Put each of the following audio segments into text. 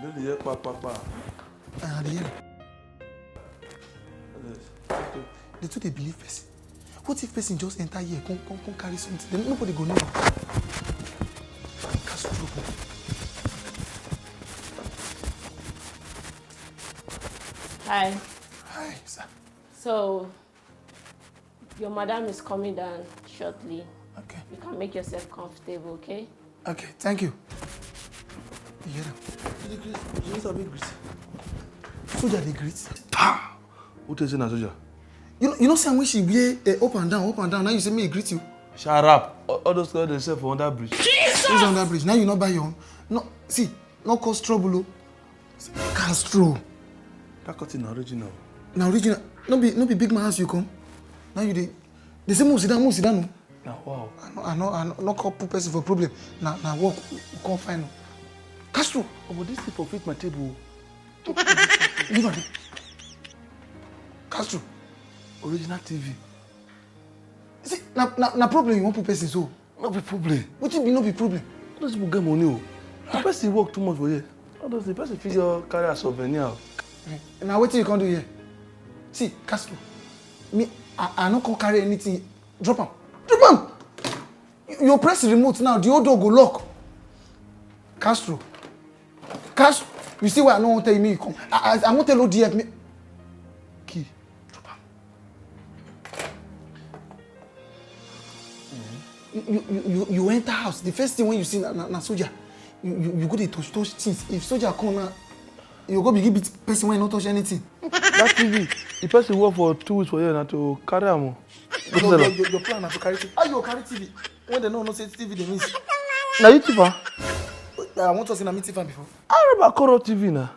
No, the papa. The hear. They too they believe person. What if person just enter here, come carry something? Then nobody go know. That's trouble. Hi. Hi, sir. So, your madam is coming down shortly. Okay. You can make yourself comfortable, okay? Okay, thank you. You hear them? You just a big greet. Soldier, they greet. Pa! Who tells you now, soldier? You know, when she wear up and down, now you say me greet you. Shut up. All those girls themselves for under bridge. Jesus! Who's under bridge? Now you not buy your own. No, see, no cause trouble. Castro. That cutting original. Now original. No be big man house you come. Now you they say move sit down no. Now wow. I know no call poor person for problem. Now work we can't find no. Castro. Oh, but this thing for fit my table. Leave her. Castro. Original TV. See, na problem you want poor person so. No be problem. What you be no be problem? Those people get money. The person work too much for you. All those the person figure carry a souvenir. Now what you can do here? See, Castro. Me, I not can carry anything. Drop him. You press the remote now. The old door go lock. Castro. You see why I don't want to tell me you come. I won't tell ODF me. Key. Drop him. You enter house. The first thing when you see na soldier, you go to touch things. If soldier come now, you go begin beat person when not touch anything. That TV, the person work for 2 weeks for you now to carry am. Your plan na to carry TV. How you carry TV? When they no say TV they miss. Now you TV? I want to see na me TV before. I remember color TV now.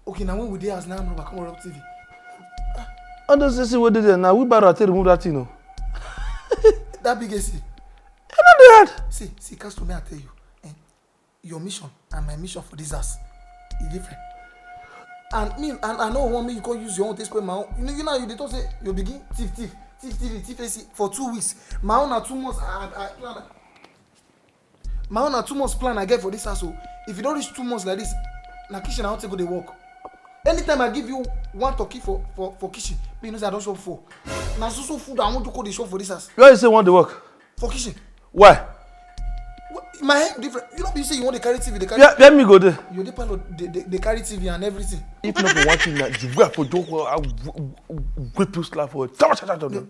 Okay, now when we dey house now, I'm come up TV. All those say what they there now. We better to remove that thing, no. That big AC. I know that. See, Castro, may I tell you, your mission and my mission for this house is different. And I know one me you can't use your own taste my own. You know they don't say you begin thief AC for 2 weeks. My own are 2 months. I plan. My own are 2 months plan I get for this house. So if you don't reach 2 months like this, na kitchen I want to go to work. Anytime I give you one turkey for kitchen, you know say I don't shop for. Na so food I want to go the shop for this house. Where you say want to work? For kitchen. Why? My head different. You know, you say you want to carry TV, they carry. Yeah, let me go there. You dey pilot, they carry TV and everything. If not for one thing, that the way for joke, I whip you slap for it.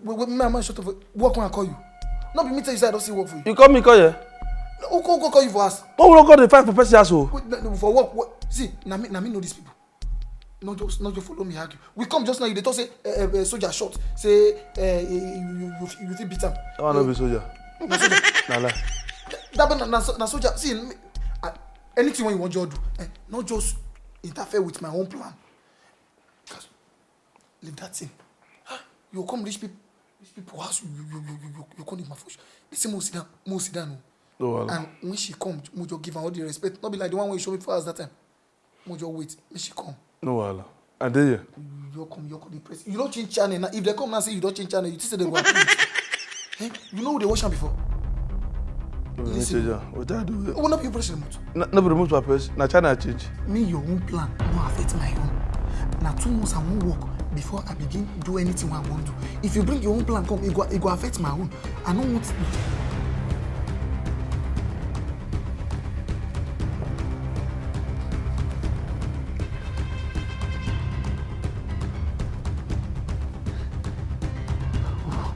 Wait, man, shut up. Work when I call you. Not be me tell you say I don't see work for you. You call me, call you. Who call you for us? What will call the fight for person asshole? For work. See, now me know these people. Not just follow me argue. We come just now. They talk say soldier shot. Say you think beat him. I want to be soldier. Na soldier. Nah lie. That na soldier. See, anything when you want to do, not just interfere with my own plan. Leave that thing. You come reach people house. You come in my fush. They say more sit down. No, and when she come, we just give her all the respect. Not be like the one when you show me for us that time. We just wait. When she come. No, Allah. And then yeah. You come the press. You don't change channel now. If they come now say you don't change channel, you just say they go approve it. You know who they watch them before? Listen. What I do? Oh, not you press remote. No, be remote to press. Na channel change. Me your own plan no affect my own. Now 2 months I won't work before I begin do anything I want to do. If you bring your own plan come, it go affect my own. I don't want.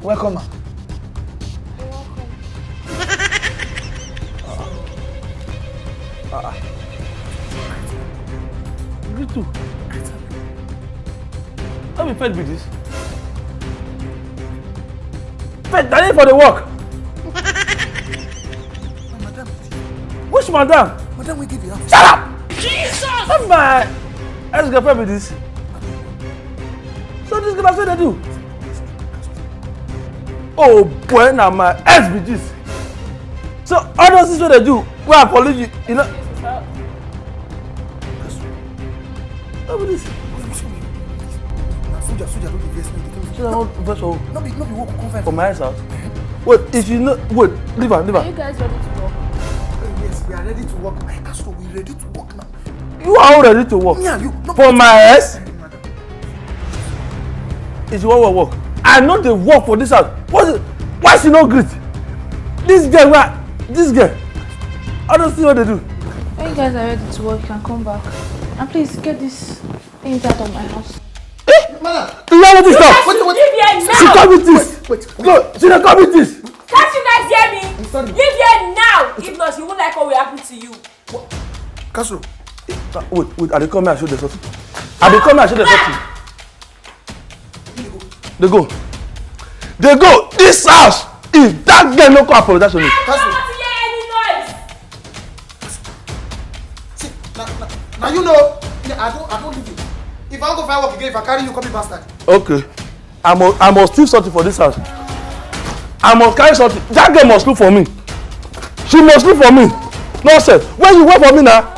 Welcome, ma. You're welcome. You too. How be fed with this? Fed, that ain't for the work. Madam. Which madam? Madam, we give you house. Shut up! Jesus! That's my ex-girlfriend with this. So this girl, that's what they do. Oh boy, now my ex with this. So all those things what they do, where I follow you, you know. What is this? Soldier, don't be vex me. Soldier, don't vex for who? No be work come For my house. Wait, if you know, wait, leave her. Are you guys ready to work? Yes, we are ready to work. My Castro, we ready to work now. You are all ready to work. Me and you. No. For my ex, is you wan work. I know dey work for this house. Why she no greet? This girl, I don't see what they do. When you guys are ready to work, you can come back. And please get these things out of my house. Madam. You know what is that? Wait. Leave here now. She come with this. Wait. No, she dey come with this. Can't you guys hear me? I'm sorry. Leave here now. If not, you won't like what will happen to you. Castro. Wait, I dey come here and show the something. I dey come here and show the something. They go. This house, if that girl no come apologize to me. I don't want to hear any noise. See, now you know, I don't leave you. If I don't go find work again, if I carry you, come bastard. Okay. I must steal something for this house. I must carry something. That girl must look for me. She must look for me. No, sir. When you work for me now,